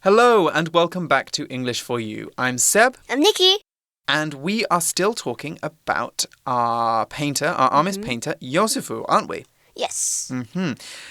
Hello and welcome back to English for You. I'm Seb. I'm Nikki. And we are still talking about our painter, our Amis painter,優席夫, aren't we? Yes.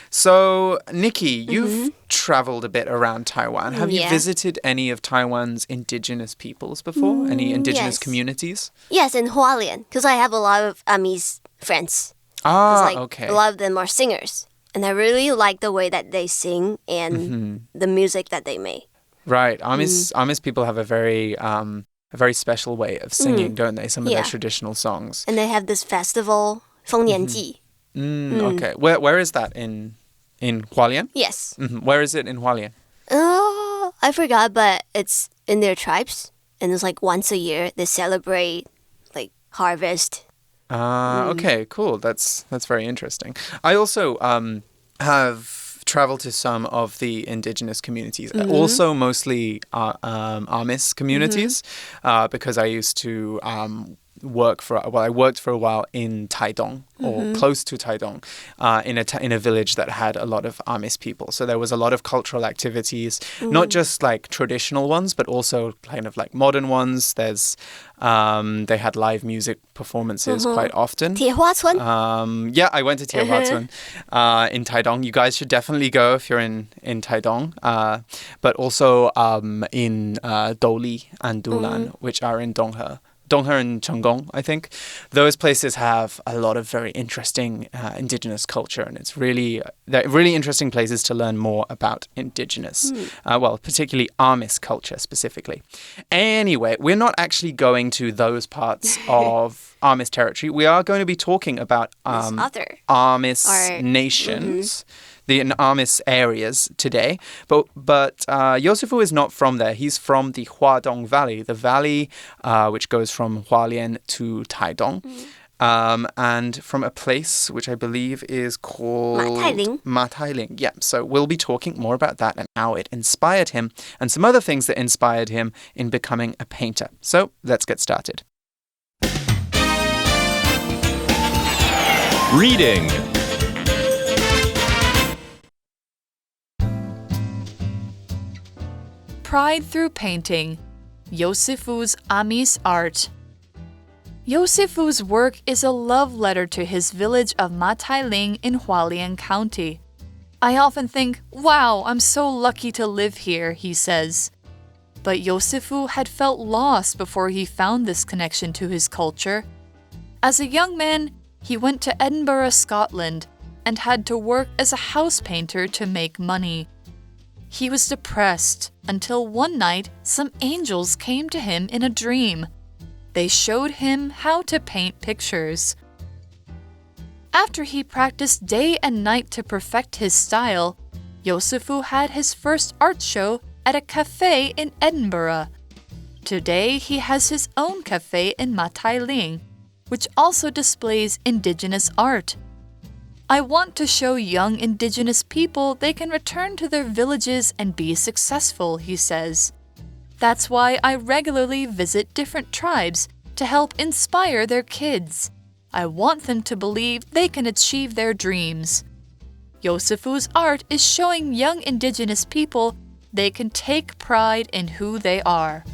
So, Nikki, you've traveled a bit around Taiwan. Have you visited any of Taiwan's indigenous peoples before? Any indigenous communities? Yes, in Hualien, because I have a lot of Amis friends. Okay. A lot of them are singers. And I really like the way that they sing and the music that they make. Right. Amis people have a very special way of singing, don't they? Some of their traditional songs. And they have this festival, 丰年祭. Okay. Where is that? In Hualien? Yes. Where is it in Hualien? Oh, I forgot, but it's in their tribes. And it's like once a year they celebrate like harvest. Okay, cool. That's very interesting. I also have traveled to some of the indigenous communities, also mostly Amis communities, because I used to worked for a while in Taidong or close to Taidong in a village that had a lot of Amis people. So there was a lot of cultural activities, not just like traditional ones, but also kind of like modern ones. There's they had live music performances quite often. 铁花村? Yeah, I went to 铁花村 in Taidong. You guys should definitely go if you're in Taidong. But also in Doli and Dulan, which are in Donghe and Chenggong, I think. Those places have a lot of very interesting indigenous culture, and they're really interesting places to learn more about indigenous, particularly Amis culture specifically. Anyway, we're not actually going to those parts of Amis territory. We are going to be talking about Amis nations. The Amis areas today, but優席夫is not from there. He's from the Huadong Valley, the valley which goes from Hualien to Taidong, and from a place which I believe is called Matailing. Yeah, so we'll be talking more about that and how it inspired him, and some other things that inspired him in becoming a painter. So let's get started. Reading. Pride Through Painting,優席夫's Amis art.優席夫's work is a love letter to his village of Matailing in Hualien County. I often think, wow, I'm so lucky to live here, he says. But優席夫had felt lost before he found this connection to his culture. As a young man, he went to Edinburgh, Scotland, and had to work as a house painter to make money. He was depressed until one night some angels came to him in a dream. They showed him how to paint pictures. After he practiced day and night to perfect his style,優席夫had his first art show at a cafe in Edinburgh. Today he has his own cafe in Matailing, which also displays indigenous art. I want to show young indigenous people they can return to their villages and be successful, he says. That's why I regularly visit different tribes to help inspire their kids. I want them to believe they can achieve their dreams.優席夫's art is showing young indigenous people they can take pride in who they are.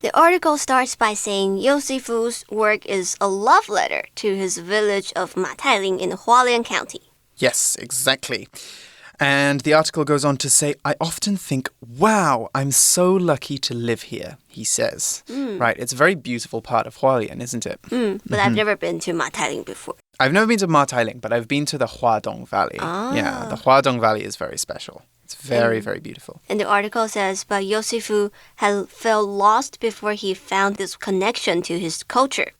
The article starts by saying優席夫's work is a love letter to his village of Matailing in Hualien County. Yes, exactly. And the article goes on to say, I often think, wow, I'm so lucky to live here, he says. Right, it's a very beautiful part of Hualien, isn't it? But I've never been to Matailing before. I've never been to Matailing, but I've been to the Huadong Valley. Yeah, the Huadong Valley is very special. It's very, very beautiful. And the article says, but優席夫had felt lost before he found this connection to his culture.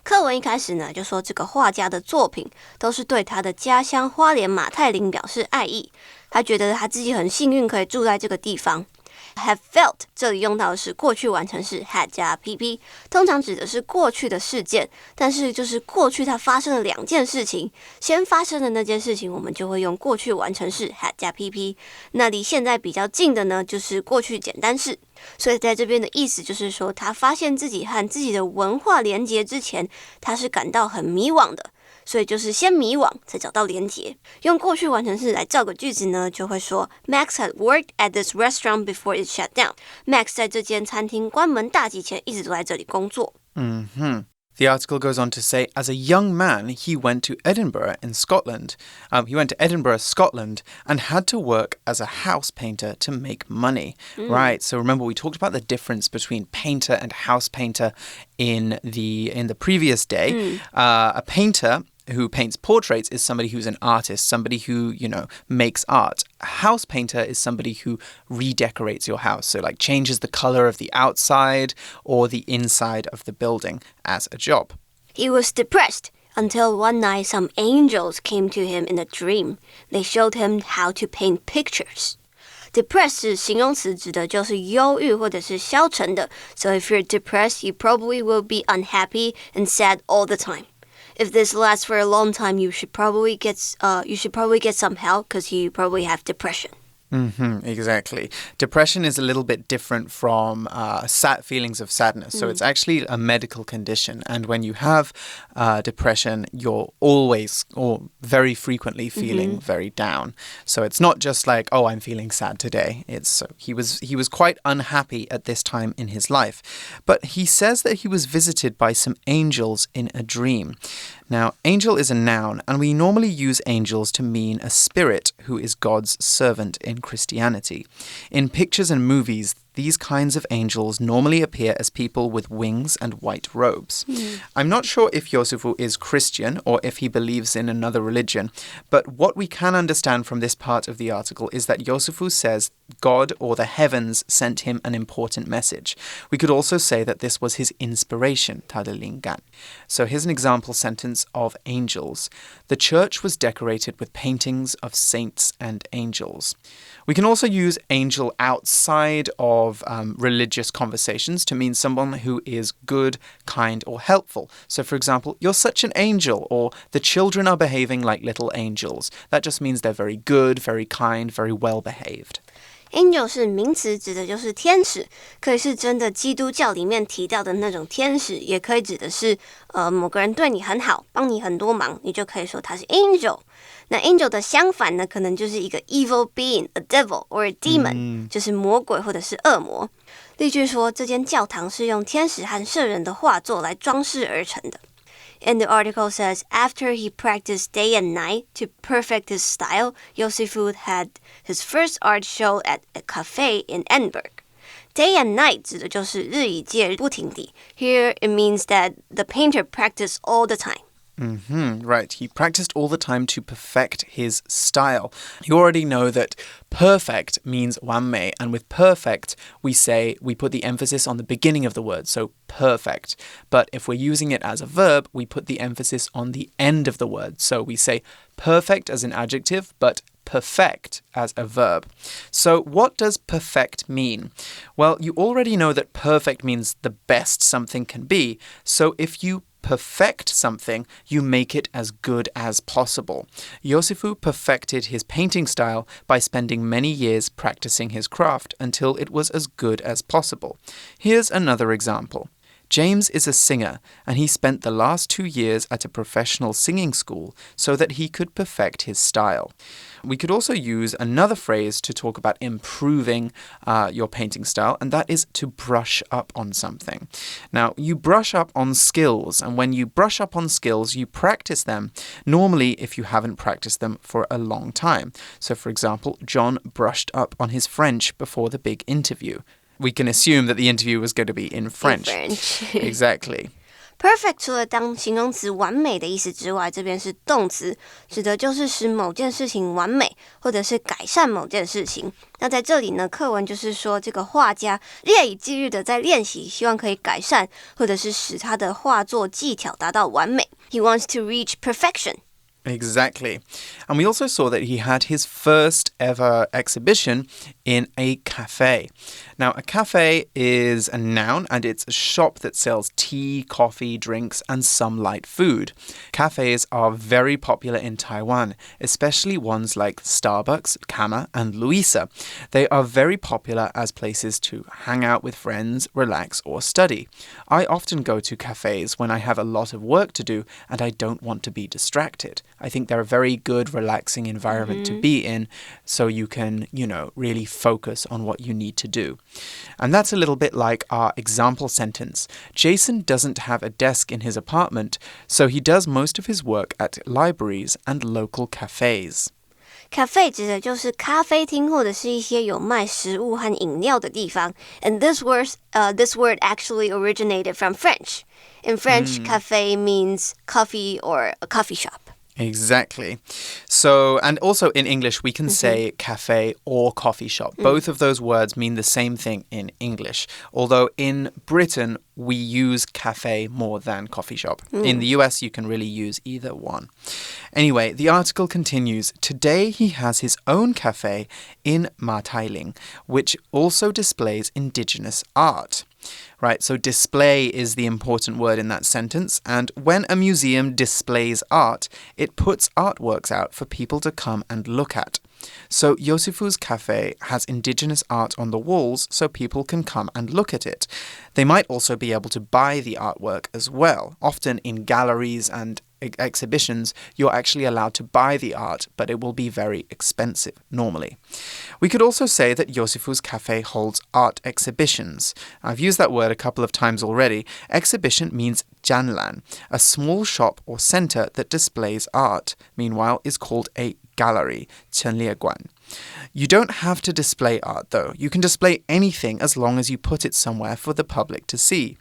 课文一开始呢，就说这个画家的作品都是对他的家乡花莲马太林表示爱意。他觉得他自己很幸运可以住在这个地方。have felt 这里用到的是过去完成式 had 加 pp， 通常指的是过去的事件，但是就是过去它发生了两件事情，先发生的那件事情我们就会用过去完成式 had 加 pp， 那离现在比较近的呢就是过去简单式。所以在这边的意思就是说，他发现自己和自己的文化连结之前，他是感到很迷惘的。所以就是先迷惘才找到连结。用过去完成式来造个句子呢，就会说 Max had worked at this restaurant before it shut down. Max 在这间餐厅关门大吉前一直都在这里工作。The article goes on to say, as a young man, he went to Edinburgh in Scotland. He went to Edinburgh, Scotland, and had to work as a house painter to make money. Right, so remember we talked about the difference between painter and house painter in the previous day. A painter who paints portraits is somebody who's an artist, somebody who, makes art. A house painter is somebody who redecorates your house, so like changes the color of the outside or the inside of the building as a job. He was depressed until one night some angels came to him in a dream. They showed him how to paint pictures. Depressed 是形容词，指的就是忧郁或者是消沉的。So if you're depressed, you probably will be unhappy and sad all the time.If this lasts for a long time, you should probably get some help because you probably have depression. Exactly. Depression is a little bit different from sad feelings of sadness. So it's actually a medical condition. And when you have depression, you're always or very frequently feeling very down. So it's not just like, oh, I'm feeling sad today. He was quite unhappy at this time in his life. But he says that he was visited by some angels in a dream. Now, angel is a noun, and we normally use angels to mean a spirit who is God's servant in Christianity. In pictures and movies, these kinds of angels normally appear as people with wings and white robes. I'm not sure if Yosefu is Christian or if he believes in another religion, but what we can understand from this part of the article is that Yosefu says God or the heavens sent him an important message. We could also say that this was his inspiration, 他的灵感. So here's an example sentence of angels. The church was decorated with paintings of saints and angels. We can also use angel outside of religious conversations to mean someone who is good, kind, or helpful. So, for example, you're such an angel, or the children are behaving like little angels. That just means they're very good, very kind, very well behaved. Angel 是名词，指的就是天使，可以是真的基督教里面提到的那种天使，也可以指的是某个人对你很好，帮你很多忙，你就可以说他是 angel。那 angel 的相反呢，可能就是一个 evil being, a devil or a demon，就是魔鬼或者是恶魔。例句说，这间教堂是用天使和圣人的画作来装饰而成的。And the article says, after he practiced day and night to perfect his style, Yosefu had his first art show at a cafe in Edinburgh. Day and night 指的就是日以继日不停地。Here it means that the painter practiced all the time. Right. He practiced all the time to perfect his style. You already know that perfect means 完美, and with perfect, we put the emphasis on the beginning of the word, so perfect. But if we're using it as a verb, we put the emphasis on the end of the word. So we say perfect as an adjective, but perfect as a verb. So what does perfect mean? Well, you already know that perfect means the best something can be. So if you perfect something, you make it as good as possible. Yosefu perfected his painting style by spending many years practicing his craft until it was as good as possible. Here's another example. James is a singer, and he spent the last 2 years at a professional singing school so that he could perfect his style. We could also use another phrase to talk about improving your painting style, and that is to brush up on something. Now, you brush up on skills, and when you brush up on skills, you practice them, normally if you haven't practiced them for a long time. So, for example, John brushed up on his French before the big interview. We can assume that the interview was going to be in French. Exactly. Perfect 除了当形容词完美的意思之外，这边是动词，指的就是使某件事情完美，或者是改善某件事情。那在这里呢，课文就是说这个画家夜以继日的在练习，希望可以改善，或者是使他的画作技巧达到完美。He wants to reach perfection.Exactly. And we also saw that he had his first ever exhibition in a cafe. Now, a cafe is a noun and it's a shop that sells tea, coffee, drinks, and some light food. Cafes are very popular in Taiwan, especially ones like Starbucks, Kama, and Louisa. They are very popular as places to hang out with friends, relax, or study. I often go to cafes when I have a lot of work to do and I don't want to be distracted. I think they're a very good, relaxing environment to be in so you can, really focus on what you need to do. And that's a little bit like our example sentence. Jason doesn't have a desk in his apartment, so he does most of his work at libraries and local cafes. Cafe 指的就是咖啡厅或者是一些有卖食物和饮料的地方。And this word actually originated from French. In French, cafe means coffee or a coffee shop. Exactly. So, and also in English, we can say cafe or coffee shop. Both of those words mean the same thing in English. Although in Britain, we use cafe more than coffee shop. In the US, you can really use either one. Anyway, the article continues. Today, he has his own cafe in Matailing, which also displays indigenous art. Right, so display is the important word in that sentence. And when a museum displays art, it puts artworks out for people to come and look at. So Yosifu's cafe has indigenous art on the walls so people can come and look at it. They might also be able to buy the artwork as well. Often in galleries and exhibitions, you're actually allowed to buy the art, but it will be very expensive normally. We could also say that Yosifu's cafe holds art exhibitions. I've used that word a couple of times already. Exhibition means janlan, a small shop or center that displays art. Meanwhile, is called a gallery, 陈列馆. You don't have to display art, though. You can display anything as long as you put it somewhere for the public to see.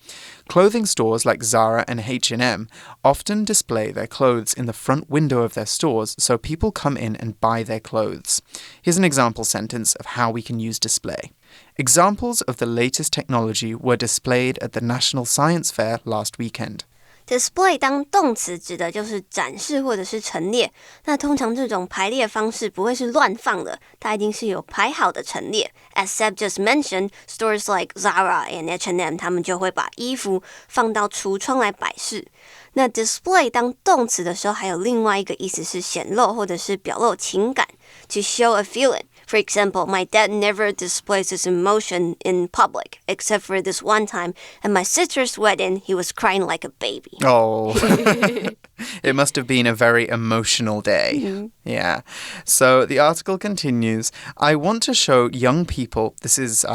Clothing stores like Zara and H&M often display their clothes in the front window of their stores so people come in and buy their clothes. Here's an example sentence of how we can use display. Examples of the latest technology were displayed at the National Science Fair last weekend. Display 当动词指的就是展示或者是陈列，那通常这种排列方式不会是乱放的，它一定是有排好的陈列。As Seb just mentioned, stores like Zara and H&M 他们就会把衣服放到橱窗来摆示。那 display 当动词的时候，还有另外一个意思是显露或者是表露情感 ，to show a feeling. For example, my dad never displays his emotion in public, except for this one time. At my sister's wedding, he was crying like a baby. Oh, it must have been a very emotional day. Yeah. So the article continues. I want to show young people, this is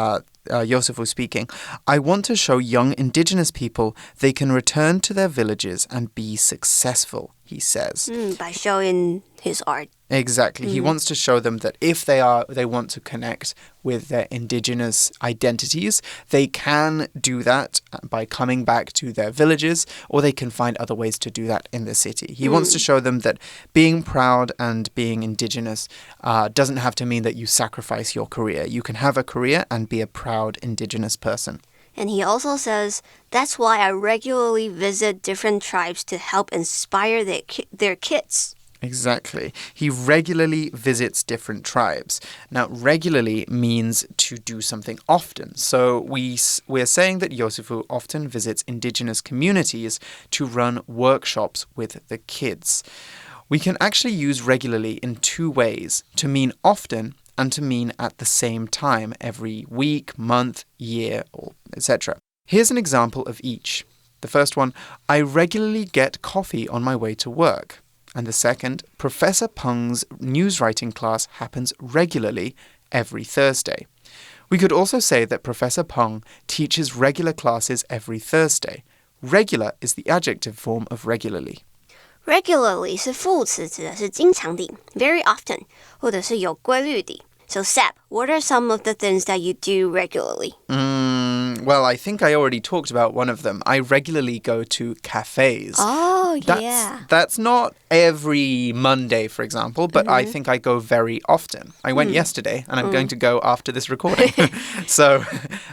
Yosifu speaking, I want to show young indigenous people they can return to their villages and be successful, he says. By showing his art. Exactly. He wants to show them that if they want to connect with their indigenous identities, they can do that by coming back to their villages, or they can find other ways to do that in the city. He wants to show them that being proud and being indigenous doesn't have to mean that you sacrifice your career. You can have a career and be a proud indigenous person. And he also says, that's why I regularly visit different tribes to help inspire their kids. Exactly. He regularly visits different tribes. Now, regularly means to do something often. So we're saying that Yosifu often visits indigenous communities to run workshops with the kids. We can actually use regularly in two ways, to mean often and to mean at the same time, every week, month, year, or etc. Here's an example of each. The first one, I regularly get coffee on my way to work. And the second, Professor Peng's news writing class happens regularly every Thursday. We could also say that Professor Peng teaches regular classes every Thursday. Regular is the adjective form of regularly. Regularly 是副词，指的是经常地 very often 或者是有规律地。So Seb, what are some of the things that you do regularly? Well, I think I already talked about one of them. I regularly go to cafes. Oh, yeah. That's not every Monday, for example, but I think I go very often. I went yesterday, and I'm going to go after this recording. So,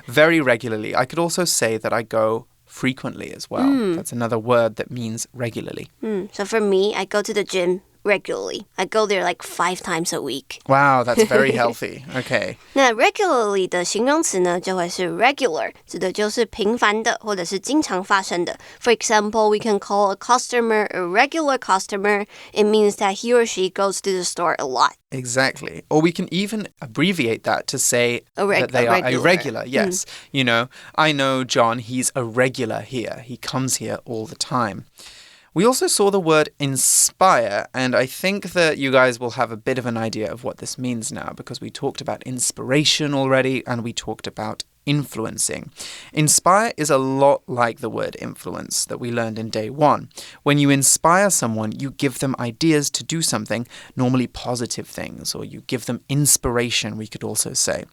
very regularly. I could also say that I go frequently as well. That's another word that means regularly. So for me, I go to the gym regularly. I go there like 5 times a week. Wow, that's very healthy. Okay. 那 regularly 的形容词呢，就会是 regular， 指的就是频繁的或者是经常发生的。For example, we can call a customer a regular customer. It means that he or she goes to the store a lot. Exactly. Or we can even abbreviate that to say that they are a regular. Yes. You know, I know John, he's a regular here. He comes here all the time. We also saw the word inspire, and I think that you guys will have a bit of an idea of what this means now because we talked about inspiration already and we talked about influencing. Inspire is a lot like the word influence that we learned in day 1. When you inspire someone, you give them ideas to do something, normally positive things, or you give them inspiration, we could also say.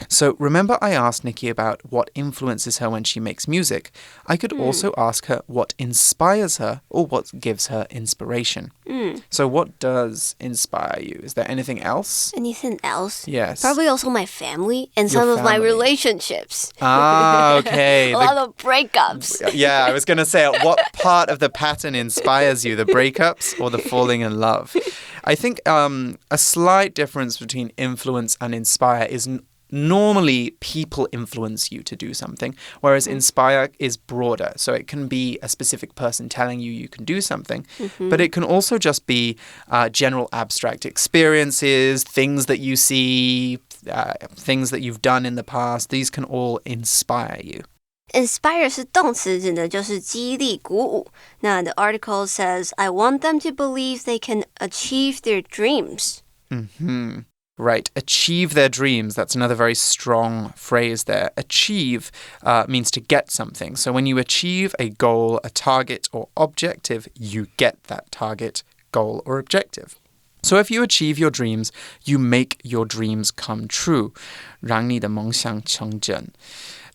So remember I asked Nikki about what influences her when she makes music. I could also ask her what inspires her or what gives her inspiration. So what does inspire you? Is there anything else? Anything else? Yes. Probably also my family and some of my relationships. Ah, okay. A lot of breakups. Yeah, I was going to say, what part of the pattern inspires you, the breakups or the falling in love? I think a slight difference between influence and inspire is normally people influence you to do something, whereas inspire is broader. So it can be a specific person telling you can do something, but it can also just be general abstract experiences, things that you see, things that you've done in the past. These can all inspire you. Inspire 是动词，指的就是激励、鼓舞。那 the article says, I want them to believe they can achieve their dreams. Right, achieve their dreams. That's another very strong phrase there. Achieve means to get something. So when you achieve a goal, a target, or objective, you get that target, goal, or objective. So if you achieve your dreams, you make your dreams come true. 让你的梦想成真.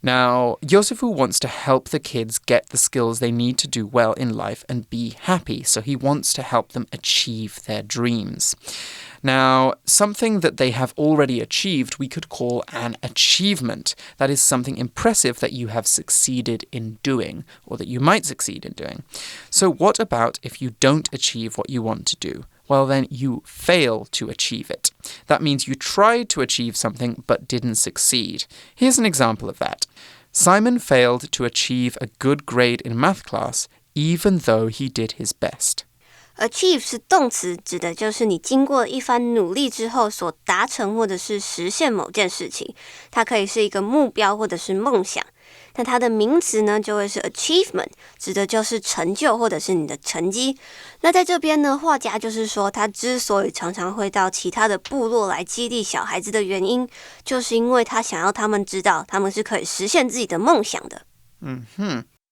Now, Yosefu wants to help the kids get the skills they need to do well in life and be happy. So he wants to help them achieve their dreams. Now, something that they have already achieved, we could call an achievement. That is something impressive that you have succeeded in doing, or that you might succeed in doing. So what about if you don't achieve what you want to do? Well, then you fail to achieve it. That means you tried to achieve something but didn't succeed. Here's an example of that. Simon failed to achieve a good grade in math class, even though he did his best. Achieve 是动词，指的就是你经过一番努力之后所达成或者是实现某件事情。它可以是一个目标或者是梦想。那它的名词呢，就会是 achievement， 指的就是成就或者是你的成绩。那在这边呢，画家就是说，他之所以常常会到其他的部落来激励小孩子的原因，就是因为他想要他们知道，他们是可以实现自己的梦想的。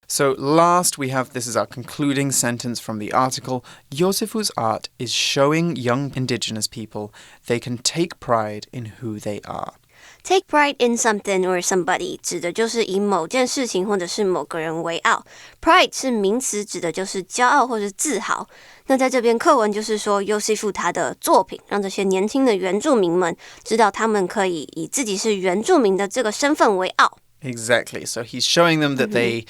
So last we have, this is our concluding sentence from the article, Yosefu's art is showing young indigenous people they can take pride in who they are. Take pride in something or somebody 指的就是以某件事情或者是某个人为傲。Pride 是名词，指的就是骄傲或是自豪。那在这边课文就是说Yosefu他的作品让这些年轻的原住民们知道他们可以以自己是原住民的这个身份为傲。Exactly. So he's showing them that they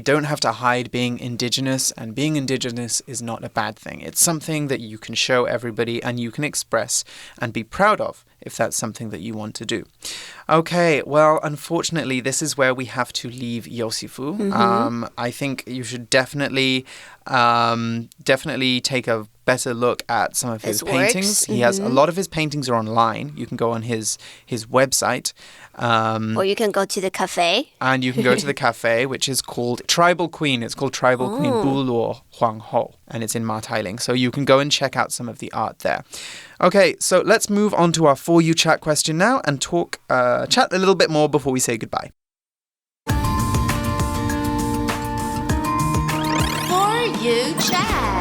don't have to hide being indigenous, and being indigenous is not a bad thing. It's something that you can show everybody and you can express and be proud of if that's something that you want to do. Okay, well, unfortunately, this is where we have to leave Yosefu. I think you should definitely take a better look at some of his paintings. He has a lot of his paintings are online. You can go on his website. Or you can go to the cafe. And you can go to the cafe, which is called Tribal Queen. It's called Tribal Queen Buluo Huangho, and it's in Matailing. So you can go and check out some of the art there. Okay, so let's move on to our For You Chat question now and chat a little bit more before we say goodbye. For You Chat.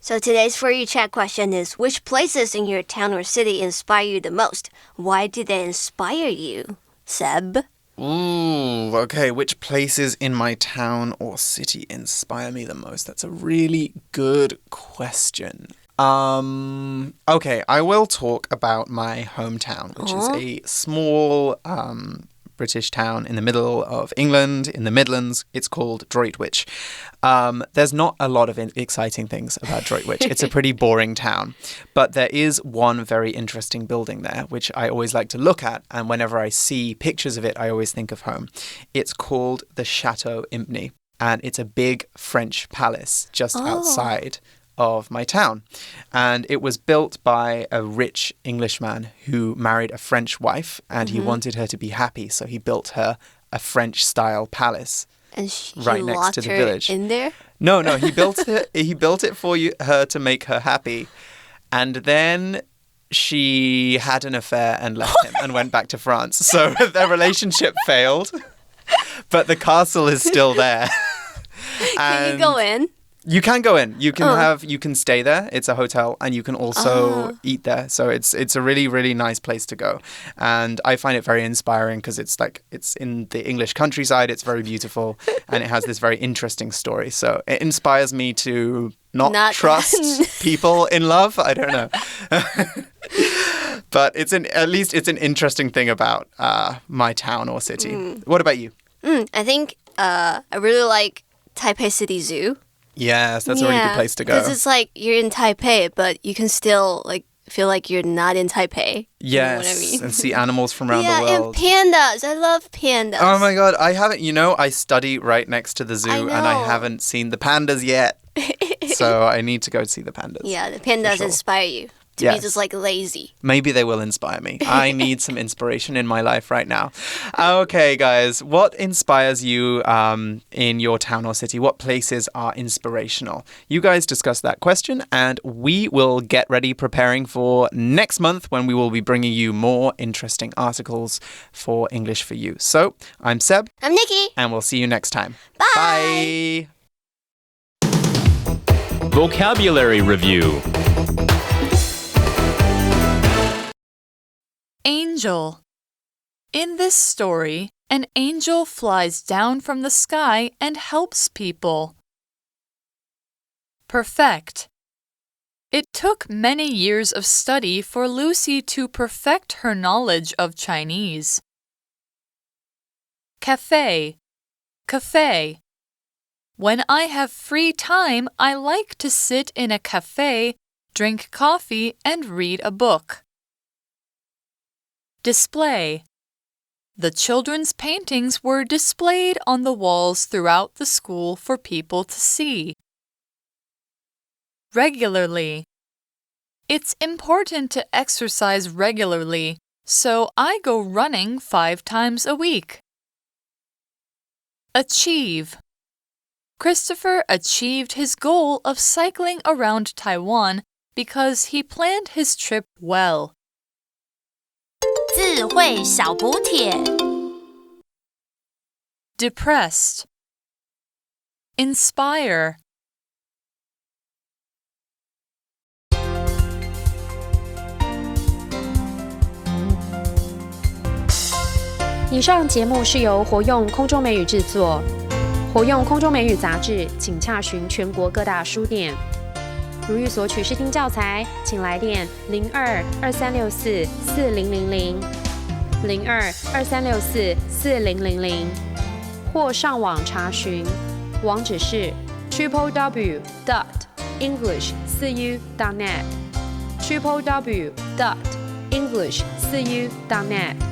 So today's For You Chat question is, which places in your town or city inspire you the most? Why do they inspire you? Seb? Ooh, okay. Which places in my town or city inspire me the most? That's a really good question. Okay, I will talk about my hometown, which is a small British town in the middle of England, in the Midlands. It's called Droitwich. There's not a lot of exciting things about Droitwich. It's a pretty boring town. But there is one very interesting building there, which I always like to look at. And whenever I see pictures of it, I always think of home. It's called the Chateau Impney. And it's a big French palace just outside of my town. And it was built by a rich Englishman who married a French wife, and he wanted her to be happy, so he built her a French-style palace and right next to the village. In there? No, he built it. He built it for her to make her happy, and then she had an affair and left him and went back to France. So their relationship failed, but the castle is still there. Can you go in? You can go in. You can stay there. It's a hotel, and you can also eat there. So it's a really, really nice place to go. And I find it very inspiring because it's in the English countryside. It's very beautiful, and it has this very interesting story. So it inspires me to not trust people in love. I don't know. But at least it's an interesting thing about my town or city. What about you? I think I really like Taipei City Zoo. Yes, that's a really good place to go. Because it's like you're in Taipei, but you can still feel like you're not in Taipei. Yes, you know what I mean? And see animals from around the world. Yeah, and pandas. I love pandas. Oh my god, I haven't, I study right next to the zoo and I haven't seen the pandas yet. So I need to go see the pandas. Yeah, the pandas inspire you to be just lazy. Maybe they will inspire me. I need some inspiration in my life right now. Okay, guys, what inspires you in your town or city? What places are inspirational? You guys discuss that question, and we will get ready preparing for next month when we will be bringing you more interesting articles for English for You. So, I'm Seb. I'm Nikki. And we'll see you next time. Bye. Vocabulary Review. Angel. In this story, an angel flies down from the sky and helps people. Perfect. It took many years of study for Lucy to perfect her knowledge of Chinese. Cafe. Cafe. When I have free time, I like to sit in a cafe, drink coffee, and read a book. Display. The children's paintings were displayed on the walls throughout the school for people to see. Regularly. It's important to exercise regularly, so I go running 5 times a week. Achieve. Christopher achieved his goal of cycling around Taiwan because he planned his trip well. 智慧小补帖 Depressed. Inspire. 以上节目是由活用空中美语制作。活用空中美语杂志，请洽询全国各大书店。如欲索取试听教材，请来电02-2364-4000 02-2364-4000，或上网查询，网址是 www.english4u.net www.english4u.net